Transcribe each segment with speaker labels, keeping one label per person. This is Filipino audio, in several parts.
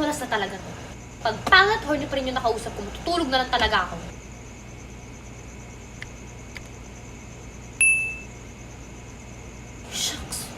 Speaker 1: Oras na talaga to. Pag pangat horny pa rin yung nakausap ko, matutulog na lang talaga ako. Shucks.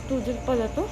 Speaker 1: student pala to.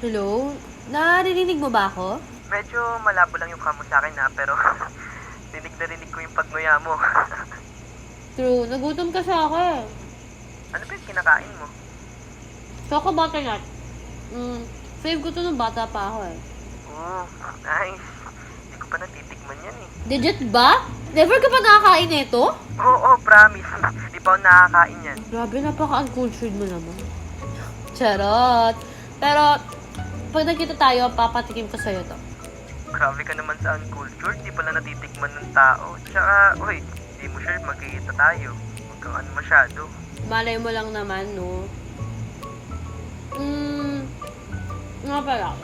Speaker 1: Hello? Naririnig mo ba ako?
Speaker 2: Medyo malabo lang yung kamo sa akin na, pero rinig na rinig ko yung pagmuya mo.
Speaker 1: True, nagutom kasi ako eh.
Speaker 2: Ano ba yung kinakain mo?
Speaker 1: Choco butternut. Fave ko to nung bata pa ako eh.
Speaker 2: Nice. Hindi ko pa natitikman yan eh.
Speaker 1: Legit ba? Never ka pa nakakain nito?
Speaker 2: Oo, promise. Di pa ako nakakain yan.
Speaker 1: Grabe, napaka-uncultured mo naman. Charot. Pero, pag nagkita tayo, papatikim ko sa'yo to.
Speaker 2: Grabe ka naman sa uncultured. Di pala natitikman ng tao. Tsaka, di mo sure magkikita tayo. Huwag kang ano masyado.
Speaker 1: Malay mo lang naman, no? Nga pala.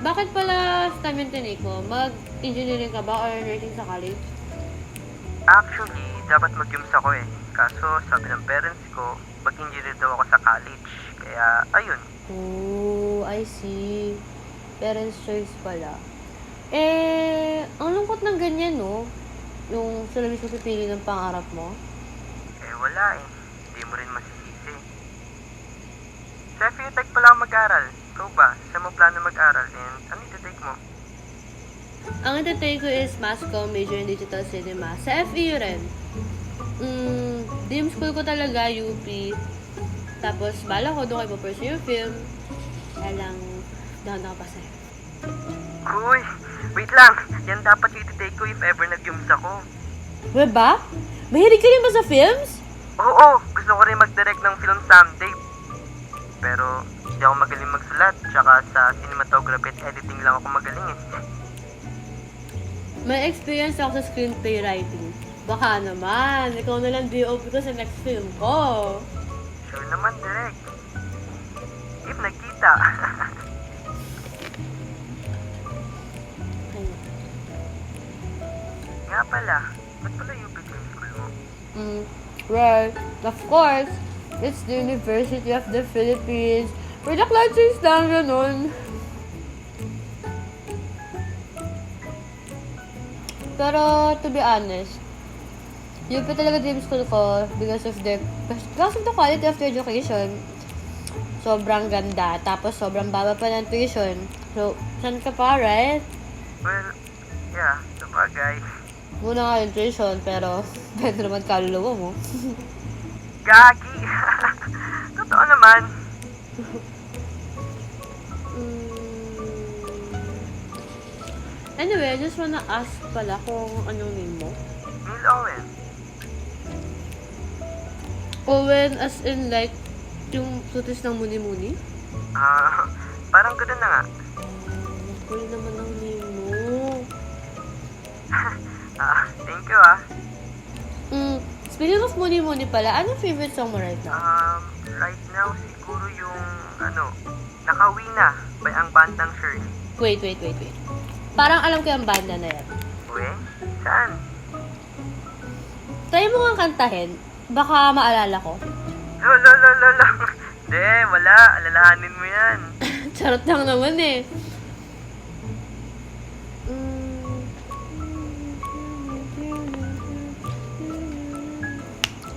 Speaker 1: Bakit pala sa time yung tinake mo? Mag-engineering ka ba or nursing sa college?
Speaker 2: Actually, dapat mag-yums ako eh. Kaso, sabi ng parents ko, mag-engineer daw ako sa college. Kaya, ayun.
Speaker 1: Oh, I see. Parents' choice pala. Ang lungkot ng ganyan, no? Yung sila mismo pipili ng pangarap mo.
Speaker 2: Wala eh. Hindi mo rin masisisi. Sa FEU Tech pala ako mag-aral. Ikaw ba? Saan mo plano mag-aral? And ano iti-take mo?
Speaker 1: Ang iti-take ko is Mass Comm, major in Digital Cinema. Sa FEU rin. Dream school ko talaga, UP. Tapos, bala ko doon kayo pursue yung film. Kaya lang, down ako pa sa'yo.
Speaker 2: Uy! Wait lang! Yan dapat yung iti-take ko if ever nag-yums ako.
Speaker 1: Wala ba? Mahilig ka rin ba sa films?
Speaker 2: Oo! Gusto ko rin mag-direct ng film someday. Pero, hindi ako magaling magsulat. Tsaka sa cinematography at editing lang ako magaling eh.
Speaker 1: May experience ako sa screenplay writing. Baka naman, ikaw na lang DOP ko sa next film ko.
Speaker 2: Sure naman, direct. If nagkita. Nga pala, ba't pala UP Film School mo?
Speaker 1: Well, of course, it's the University of the Philippines. Where the classes lang ganun. Pero, to be honest, UP talaga dream school ko because of the quality of the education. Sobrang ganda. Tapos, sobrang baba pa ng tuition. So, saan ka pa, right?
Speaker 2: Well, yeah, sabagay.
Speaker 1: Muna nga yung tuition, pero pwede naman kaluluwa mo.
Speaker 2: Gagi! Totoo naman.
Speaker 1: Anyway, I just wanna ask pala kung anong name mo.
Speaker 2: Neil Owen.
Speaker 1: Owen as in like yung tutis ng muni-muni?
Speaker 2: Parang gano'n na nga.
Speaker 1: Cool naman ang name mo.
Speaker 2: Thank you ah.
Speaker 1: Speaking of muni-muni pala, anong favorite song mo right now?
Speaker 2: Right now siguro yung, Nakauwi Na by ang bandang Shirley.
Speaker 1: Wait. Parang alam ko yung banda na yan.
Speaker 2: Uwe? Saan?
Speaker 1: Try mo nga kantahin. Baka maalala ko.
Speaker 2: Lolo. Hindi, wala. Alalahanin mo yan.
Speaker 1: Charot lang naman eh.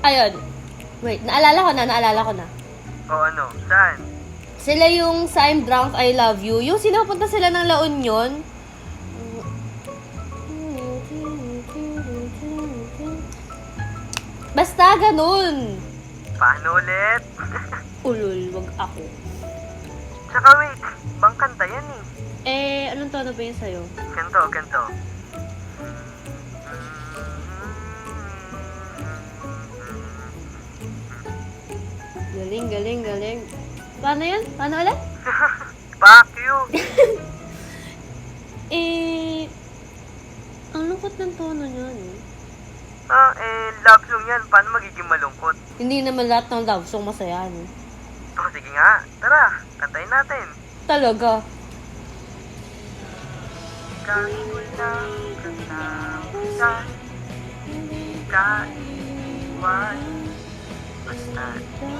Speaker 1: Ayun. Wait, naalala ko na.
Speaker 2: O saan?
Speaker 1: Sila yung sa I'm Drunk, I Love You. Yung sinapunta sila ng La Union. Basta ganun.
Speaker 2: Paano ulit?
Speaker 1: Ulul, wag ako.
Speaker 2: Tsaka wait, bang kanta yan eh.
Speaker 1: Anong tono ba yun sa'yo?
Speaker 2: Ganto.
Speaker 1: Galing. Paano yun? Paano ulit?
Speaker 2: Fuck you!
Speaker 1: Ang Ang lungkot ng tono niya, eh.
Speaker 2: Love song yan. Paano magiging malungkot?
Speaker 1: Hindi naman lahat ng love song masaya, no?
Speaker 2: Oh, sige nga. Tara, kantayin natin.
Speaker 1: Talaga.
Speaker 2: Kahit walang katapusan, hindi ka iiwan. Basta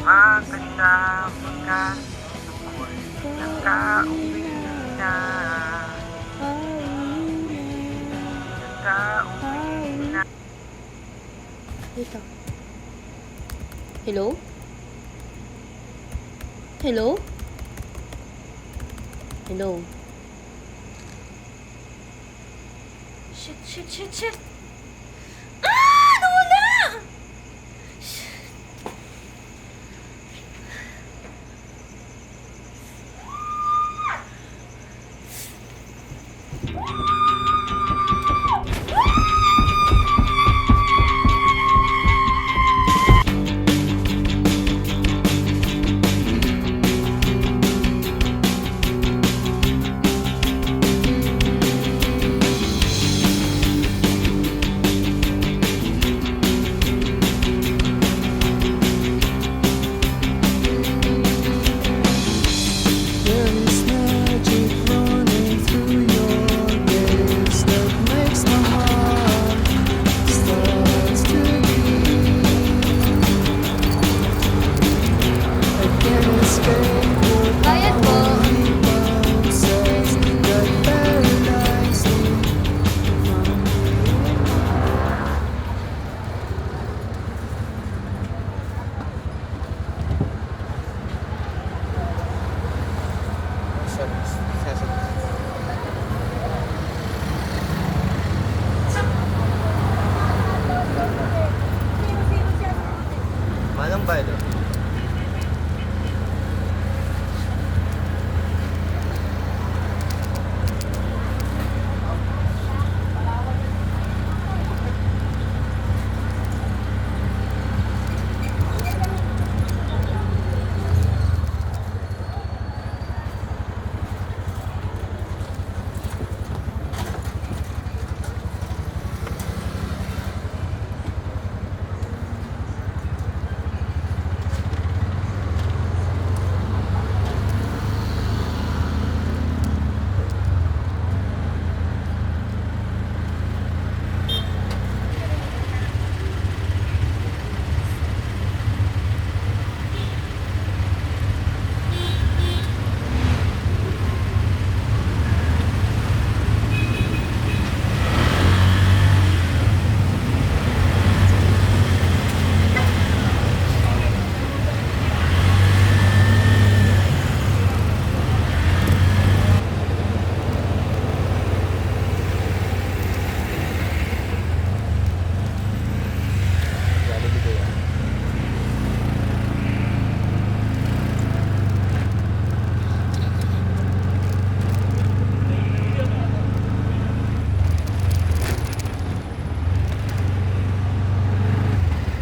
Speaker 2: makasama ka, ako'y nakauwi na. Nakauwi na.
Speaker 1: Dito. Hello? Hello? Hello? Shit. Ah! Nawala!
Speaker 3: There is magic running through your veins that makes my heart starts to beat. I can't escape what
Speaker 1: Bayad po.
Speaker 3: everyone says that paradise
Speaker 2: Manong bayad?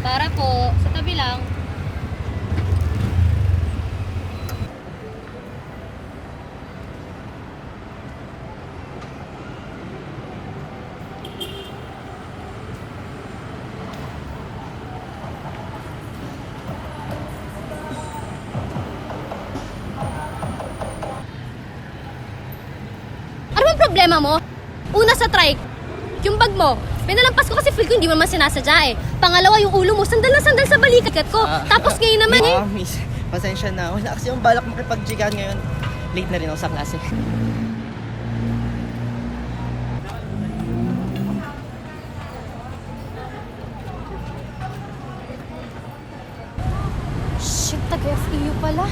Speaker 1: Para po, sa tabi lang. Ano bang problema mo? Una sa trike, yung bag mo. Pinalampas ko kasi feel ko hindi mo naman sinasadya eh. Pangalawa, yung ulo mo, sandal na sandal sa balikat ko. Tapos ngayon naman eh.
Speaker 4: Miss, pasensya na. Wala kasi yung balak makipag-jigan ngayon. Late na rin ako sa klase.
Speaker 1: Shit, taga-FEU pala.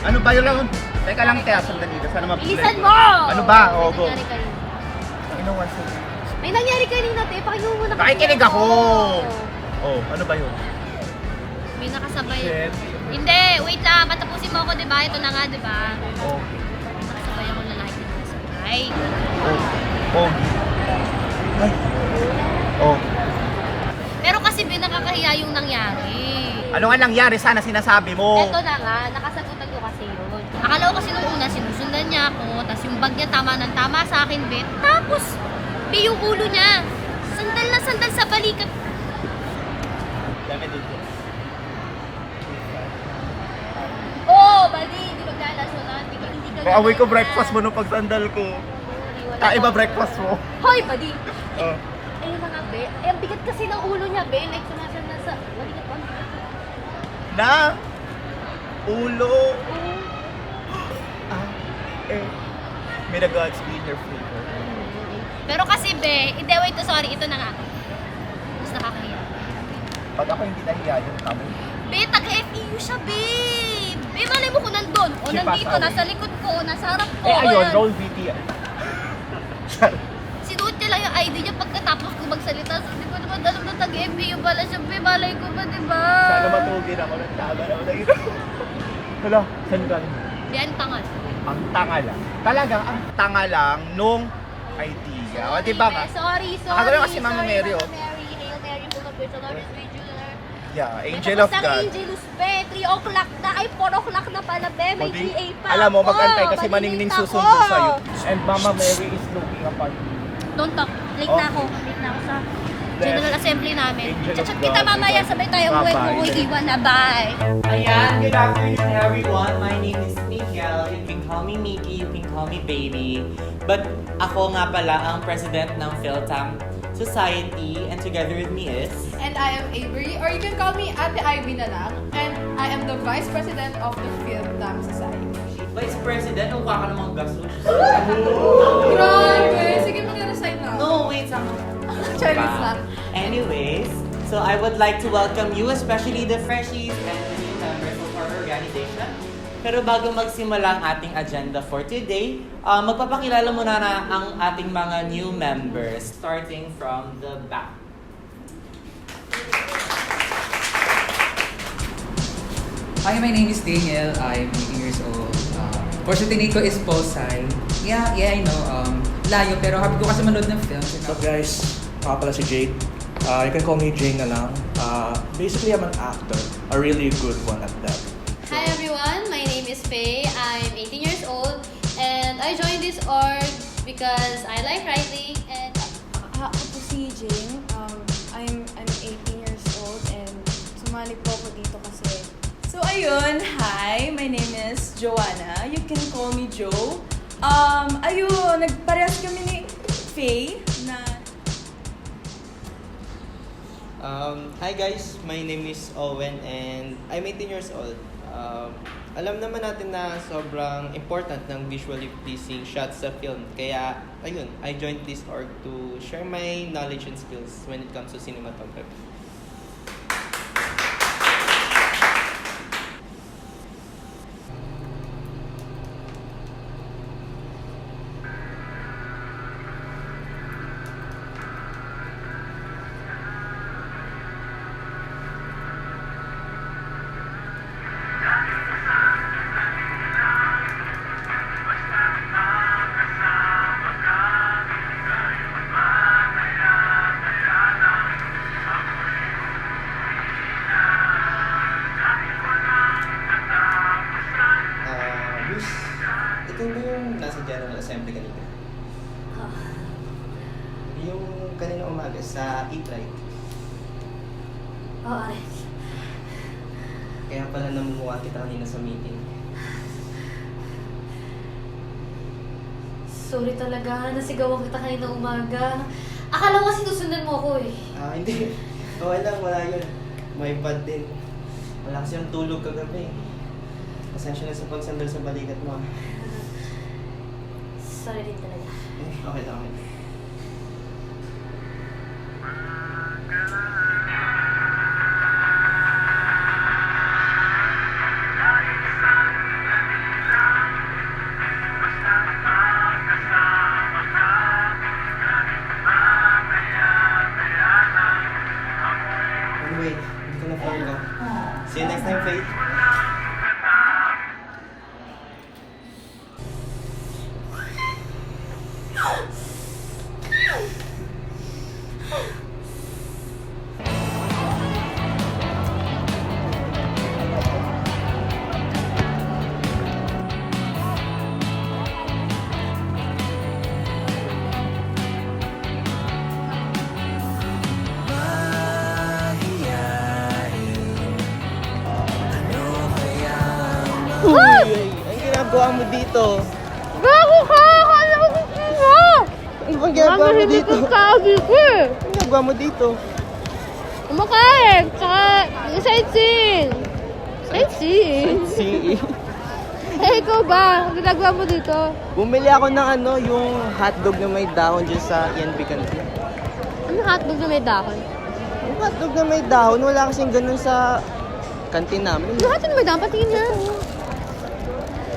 Speaker 5: Ano ba yun? Teka lang, Tia, sandali. Sana mabulit.
Speaker 1: Bilisan mo!
Speaker 5: Ano ba? Oo, go.
Speaker 1: May nangyari kanina.
Speaker 5: Inuwan sa...
Speaker 1: May nangyari kanina, te. Pakinggan mo muna. kasi
Speaker 5: Nakikinig ako! Oh, ano ba yun?
Speaker 1: May nakasabay.
Speaker 5: Shit.
Speaker 1: Hindi, wait lang. Patapusin mo ako, di ba? Ito na nga, di ba?
Speaker 5: Oh,
Speaker 1: May nakasabay ako lalaki na nakasabay.
Speaker 5: oh, oh. Ay. Oh.
Speaker 1: Pero kasi nakakahiya yung nangyari.
Speaker 5: Ano nga nangyari? Sana sinasabi mo.
Speaker 1: Ito na nga, nakasagot ang sinundan niya ako, tapos yung bag niya tama ng tama sa akin, be. Tapos, be, yung ulo niya, sandal na sandal sa balikat.
Speaker 5: Dami dito.
Speaker 1: Oo, bali, di maglalasyonan. Hindi ka
Speaker 5: Maamoy ko breakfast mo nung pagsandal ko. Iba breakfast mo.
Speaker 1: Hoy, buddy!
Speaker 5: Oh.
Speaker 1: Ayun na nga, be. Eh, ang bigat kasi ng ulo niya, be. Like, sumasal na sa... Balikat pa, ang bigat.
Speaker 5: Na! Ulo!
Speaker 1: Oo.
Speaker 5: May the gods be in your favor.
Speaker 1: Pero kasi, be, hindi, wait, sorry, ito na nga. Mas nakakahiya.
Speaker 5: Pag ako hindi nahiya yung kami.
Speaker 1: Be, taga-FEU siya, be. Be, malay mo kung nandun. O,
Speaker 5: She
Speaker 1: nandito,
Speaker 5: passed away.
Speaker 1: nasa likod ko, nasa harap ko.
Speaker 5: Ayun,
Speaker 1: ayan.
Speaker 5: roll VT.
Speaker 1: Sinuot niya lang yung ID niya pagkatapos ko magsalita. So, hindi ko naman alam na taga-FEU pala siya, be. Malay ko ba, diba?
Speaker 5: Sana matugin ako ng tama na ulit. Hala, saan galing?
Speaker 1: Yan, tangal.
Speaker 5: Ang tanga lang. Talagang ang tanga lang nung idea. O, diba nga?
Speaker 1: Sorry.
Speaker 5: Nakagalaw kasi Mama
Speaker 1: sorry,
Speaker 5: Mary, oh.
Speaker 1: Mama Mary, Hail Mary, full of grace, the Lord is with you.
Speaker 5: Yeah,
Speaker 1: May
Speaker 5: angel of
Speaker 1: tapos ng
Speaker 5: God.
Speaker 1: Angelus, be. 3 o'clock na. Ay, 4 o'clock na pala, be. May
Speaker 5: O, di-
Speaker 1: GA pa
Speaker 5: Alam mo,
Speaker 1: ako.
Speaker 5: mag-antay kasi
Speaker 1: Malilate
Speaker 5: maningning
Speaker 1: ako.
Speaker 5: susundo sa'yo. And Mama Mary is looking upon you.
Speaker 1: Don't talk. Late
Speaker 5: Okay.
Speaker 1: na ako. Late na ako sa General Assembly namin.
Speaker 5: Angel of
Speaker 1: Chat
Speaker 5: God,
Speaker 1: kita mamaya.
Speaker 5: diba?
Speaker 1: Sabay tayo uwi.
Speaker 5: Bye-bye.
Speaker 1: Kung iwan na. Bye.
Speaker 6: Ayan, good afternoon everyone. My name is Miguel. You can call me Miggy, you can call me Baby. But ako nga pala ang president ng Philtam Society and together with me is...
Speaker 7: And I am Avery, or you can call me Ate Ivy na lang. And I am the Vice President of the Philtam Society.
Speaker 6: Vice President, ang ka namang gasos.
Speaker 7: Grabe! Sige, mag-resign na.
Speaker 6: No, wait, sama.
Speaker 7: Chinese lang.
Speaker 6: Anyways, so I would like to welcome you, especially the freshies and the new members of our organization. Pero bago magsimula ang ating agenda for today, magpapakilala muna na ang ating mga new members, starting from the back.
Speaker 8: Hi, my name is Daniel. I'm 18 years old. Fortunately ko is Posay. Yeah, I know. Layo, pero happy ko kasi manood ng film.
Speaker 9: What's up guys? Ako pala si Jade. You can call me Jane na lang. Basically, I'm an actor. A really good one at that.
Speaker 1: Hi everyone, my name is Faye. I'm 18 years old and I joined this org because I like writing and
Speaker 10: Ako po si Jane. I'm 18 years old and sumali po ako dito kasi.
Speaker 7: So, ayun. Hi, my name is Joanna. You can call me Jo. Ayun, nagparehas kami ni Faye na...
Speaker 11: Hi guys, my name is Owen and I'm 18 years old. Alam naman natin na sobrang important ng visually pleasing shots sa film. Kaya, ayun, I joined this org to share my knowledge and skills when it comes to cinematography. Luz, ikaw ba yung nasa General Assembly kanina? Yung kanina umaga sa Eat Right.
Speaker 1: oh, Alex.
Speaker 11: Kaya pala namumuha kita kanina sa meeting.
Speaker 1: Sorry talaga, nasigawan kita kanina umaga. Akala ko kasi susundan mo ako eh.
Speaker 11: Hindi. Okay lang, wala yun. May bad din. Wala kasi yung tulog kagabi. Pasensya na sa pagsandal sa balikat mo.
Speaker 1: Sorry din talaga.
Speaker 11: Okay lang, okay. Anyway, dito na po ako. See you next time, Faith. Ang ginagawa mo dito?
Speaker 1: Bago ka! Akala ko gusto mo!
Speaker 11: Ano bang ginagawa mo dito?
Speaker 1: Sabi ko eh!
Speaker 11: Ano ginagawa mo dito?
Speaker 1: Kumakain! Tsaka sightseeing! Sightseeing?
Speaker 11: Si...
Speaker 1: Eh, ikaw ba? Ang ginagawa mo dito?
Speaker 11: Bumili ako ng yung hotdog na may dahon dyan sa ENB canteen.
Speaker 1: Ano hotdog na may dahon?
Speaker 11: Yung hotdog na may dahon, wala kasing ganun sa canteen namin.
Speaker 1: Ano hotdog na may dahon? Patingin na.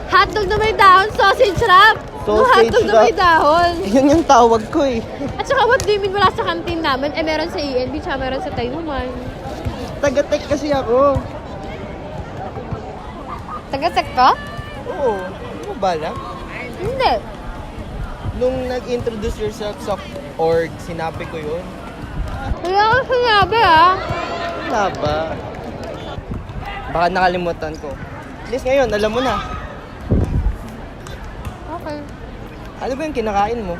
Speaker 1: Hotdog na may dahon, sausage wrap! Ano
Speaker 11: Sausage
Speaker 1: hotdog na
Speaker 11: wrap?
Speaker 1: may dahon?
Speaker 11: Yun yung tawag ko eh.
Speaker 1: At saka what do you mean wala sa canteen namin? Eh, meron sa ENB, tsaka meron sa Tayuman.
Speaker 11: Taga-tech kasi ako.
Speaker 1: Taga-tech ka?
Speaker 11: Oo. Ano ba lang?
Speaker 1: Hindi.
Speaker 11: Nung nag-introduce yourself sa org, sinabi ko yun.
Speaker 1: Wala ko sinabi ah.
Speaker 11: Wala ba? Baka nakalimutan ko. At least ngayon, alam mo na.
Speaker 1: Okay.
Speaker 11: Ano ba yung kinakain mo?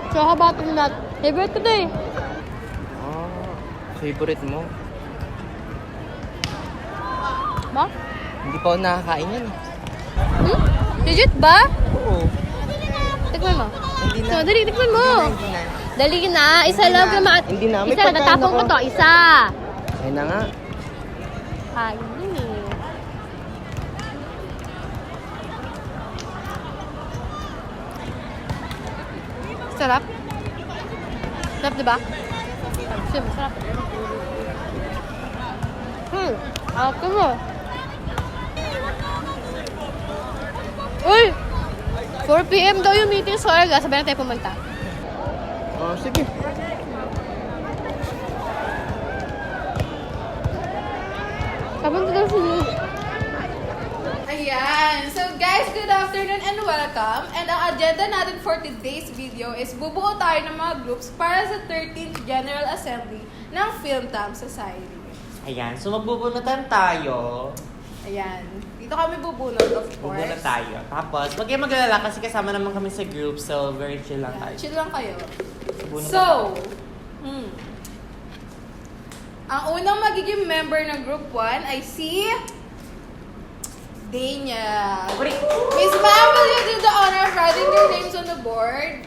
Speaker 1: Tsaka butternut. Favorite ko to eh.
Speaker 11: Favorite mo?
Speaker 1: Ba?
Speaker 11: Hindi pa ako nakakain yan eh.
Speaker 1: Legit ba?
Speaker 11: Oo.
Speaker 1: Tikman mo.
Speaker 11: Hindi na.
Speaker 1: So, dali, tikman mo.
Speaker 11: Hindi na.
Speaker 1: Dali na. Isa
Speaker 11: Hindi
Speaker 1: lang.
Speaker 11: na. Hindi na. May
Speaker 1: Isa lang.
Speaker 11: pagkain
Speaker 1: Natapong ko
Speaker 11: ako.
Speaker 1: to. Isa.
Speaker 11: Ayun na nga.
Speaker 1: Kain yun eh. Sarap. Sarap diba? Sarap. Ako mo. Uy! 4 PM daw yung meeting sa Orga. Sabay na tayo pumunta.
Speaker 11: Oh, sige.
Speaker 1: Sabay na daw siya.
Speaker 7: Ayan. So guys, good afternoon and welcome. And ang agenda natin for today's video is bubuo tayo ng mga groups para sa 13th General Assembly ng Filmtam Society.
Speaker 6: Ayan, so magbubunutan tayo.
Speaker 7: Ayan. Dito kami bubunot, of course.
Speaker 6: Bubunot tayo. Tapos, wag kayong mag-alala kasi kasama naman kami sa group, so very chill lang tayo.
Speaker 7: Chill lang kayo.
Speaker 6: Bunot
Speaker 7: So,
Speaker 6: na
Speaker 7: ang unang magiging member ng Group 1 ay si Daniel. Miss Ma'am, will you do the honor of writing your names on the board?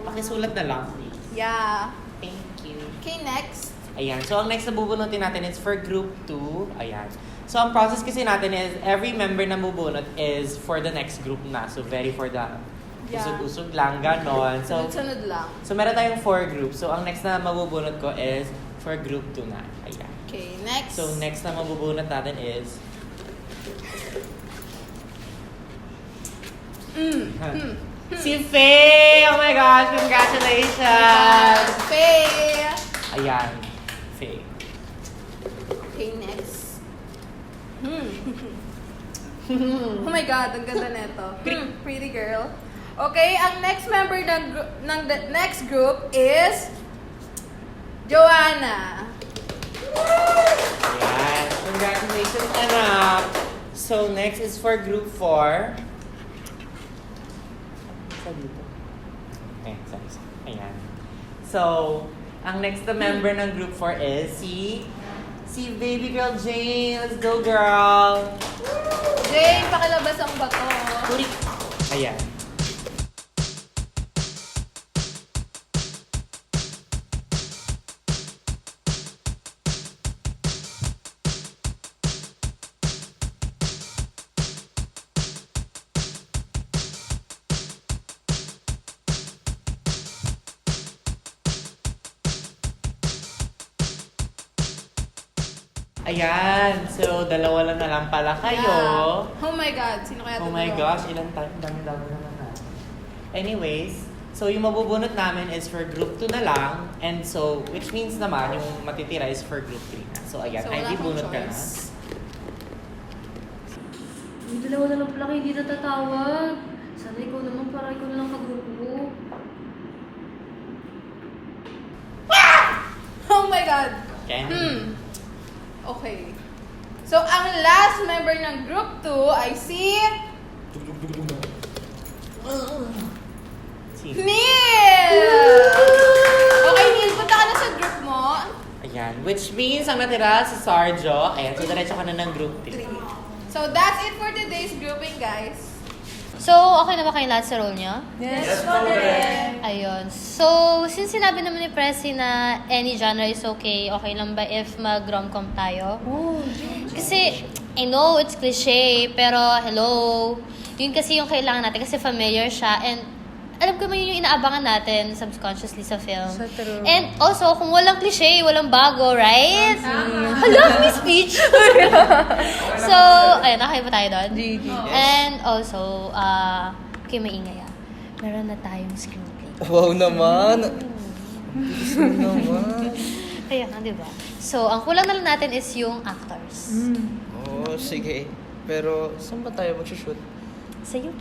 Speaker 6: Pakisulat na lang.
Speaker 7: Yeah.
Speaker 6: Thank you.
Speaker 7: Okay, next.
Speaker 6: Ayan, so ang next na bubunutin natin is for group 2. Ayan. So ang process kasi natin is every member na bubunot is for the next group na. So very for the usog-usog lang, ganon. So,
Speaker 7: Sunod-sunod lang.
Speaker 6: so meron tayong 4 groups. So ang next na mabubunot ko is for group 2 na. Ayan.
Speaker 7: Okay, next.
Speaker 6: So next na mabubunot natin is si Faye! Oh my gosh, congratulations!
Speaker 7: Faye!
Speaker 6: Ayan, Faye.
Speaker 7: Okay, next. Oh my God, ang ganda nito. Pretty girl. Okay, ang next member ng the next group is Joanna.
Speaker 6: Ayan, congratulations, anak! So next is for group 4. Ayan. So, ang next na member ng group 4 is si baby girl Jane. Let's go, girl!
Speaker 7: Jane, pakilabas ang bato.
Speaker 6: Ayan. Ayan, so dalawa lang na lang pala kayo.
Speaker 7: Yeah. Oh my God, sino kaya
Speaker 6: Oh my
Speaker 7: dalawa?
Speaker 6: gosh, ilang dami naman na. Anyways, so yung mabubunot namin is for group 2 na lang. And so, which means naman, yung matitira is for group 3 na. So ayan,
Speaker 7: So,
Speaker 6: ay
Speaker 7: wala
Speaker 6: di
Speaker 7: akong
Speaker 6: bunot ka na.
Speaker 7: choice.
Speaker 1: Yung dalawa na lang pala kayo hindi natatawag. Sana ikaw naman para ikaw na lang kagrupo ko.
Speaker 7: Oh my God.
Speaker 6: Okay?
Speaker 7: Okay. So, ang last member ng group 2 ay si Neil! Okay, Neil, punta ka na sa group mo.
Speaker 6: Ayan, which means ang natira si Sarjo. Ayan, so diretso ka na ng group 3.
Speaker 7: So that's it for today's grouping, guys.
Speaker 1: So, okay na ba kayo lahat sa role niyo?
Speaker 7: Yes, yes,
Speaker 1: Ayun. So, since sinabi naman ni Pressy na any genre is okay, okay lang ba if mag-romcom tayo? Kasi, I know it's cliche, pero hello, yun kasi yung kailangan natin kasi familiar siya and alam ko naman yun yung inaabangan natin subconsciously sa film.
Speaker 10: So true.
Speaker 1: And also, kung walang cliche, walang bago, right? Hala, may speech! So, ayun, okay ba tayo doon? And also, okay, maingay meron na tayong screenplay.
Speaker 11: Wow naman! Bilis mo naman.
Speaker 1: Kaya nga, di ba? So, ang kulang na lang natin is yung actors.
Speaker 11: Oh, sige. Pero, saan ba tayo mag-shoot?
Speaker 1: Sa UP.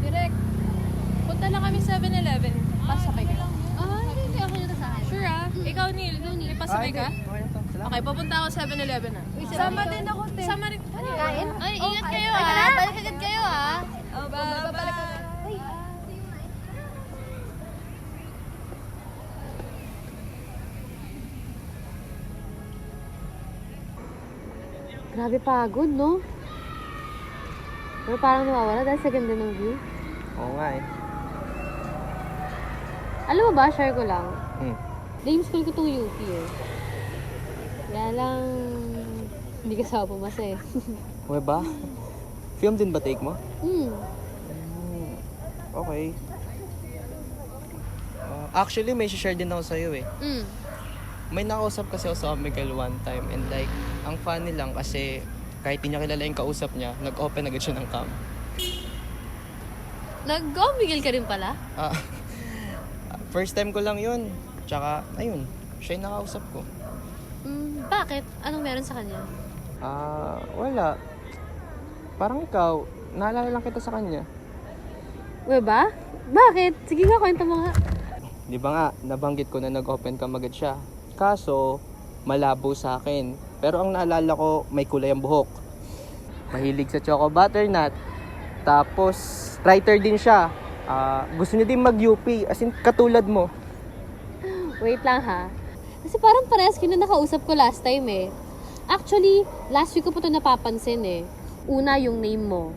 Speaker 7: Direk, punta lang kami 7-Eleven. Pasakay ka.
Speaker 1: Hindi ako nito sa akin.
Speaker 7: Sure ah? Ikaw, Neil, may pasakay ka? Okay, papunta ako 7-Eleven na. Sama din ako, te. Sama rin.
Speaker 1: Kain? Ay, ingat kayo ah. Balik agad kayo ah.
Speaker 7: Oh, bye-bye.
Speaker 1: Grabe pagod, no? Pero parang nawawala dahil sa ganda ng view.
Speaker 11: Oo nga eh.
Speaker 1: Alam mo ba, share ko lang.
Speaker 11: Hmm.
Speaker 1: School ko itong UP eh. Kaya lang, hindi kasama pumasa eh.
Speaker 11: Okay ba? Film din ba take mo? Okay. Actually, may share din ako sa'yo eh. May nakausap kasi ako sa Omegle one time and like, ang funny lang kasi kahit di niya kilala yung kausap niya, nag-open agad siya ng cam.
Speaker 1: Nag-Omegle ka rin pala?
Speaker 11: First time ko lang yun. Tsaka, ayun, siya yung nakausap ko.
Speaker 1: Bakit? Anong meron sa kanya?
Speaker 11: Wala. Parang ikaw, naalala lang kita sa kanya.
Speaker 1: Uwe ba? Bakit? Sige nga, kwento mo nga.
Speaker 11: Di ba nga, nabanggit ko na nag-open cam agad siya. Kaso, malabo sa akin. Pero ang naalala ko, may kulay ang buhok. Mahilig sa choco butternut. Tapos, writer din siya. Gusto niya din mag-UP, as in katulad mo.
Speaker 1: Wait lang ha. Kasi parang parehas ko na nakausap ko last time eh. Actually, last week ko po ito napapansin eh. Una, yung name mo.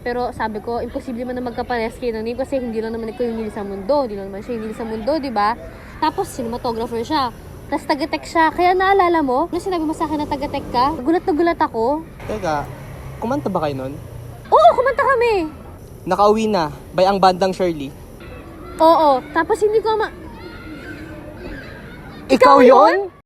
Speaker 1: Pero sabi ko, imposible man na magkapares kayo ng name kasi hindi lang naman ikaw yung nil sa mundo. Hindi lang naman siya yung nil sa mundo, di ba? Tapos, cinematographer siya. Tapos taga-tech siya. Kaya naalala mo, nung sinabi mo sa akin na taga-tech ka, gulat na gulat ako.
Speaker 11: Teka, kumanta ba kayo nun?
Speaker 1: Oo, kumanta kami.
Speaker 11: Nakauwi na, by ang bandang Shirley.
Speaker 1: Oo, tapos hindi ko
Speaker 11: Ikaw yun?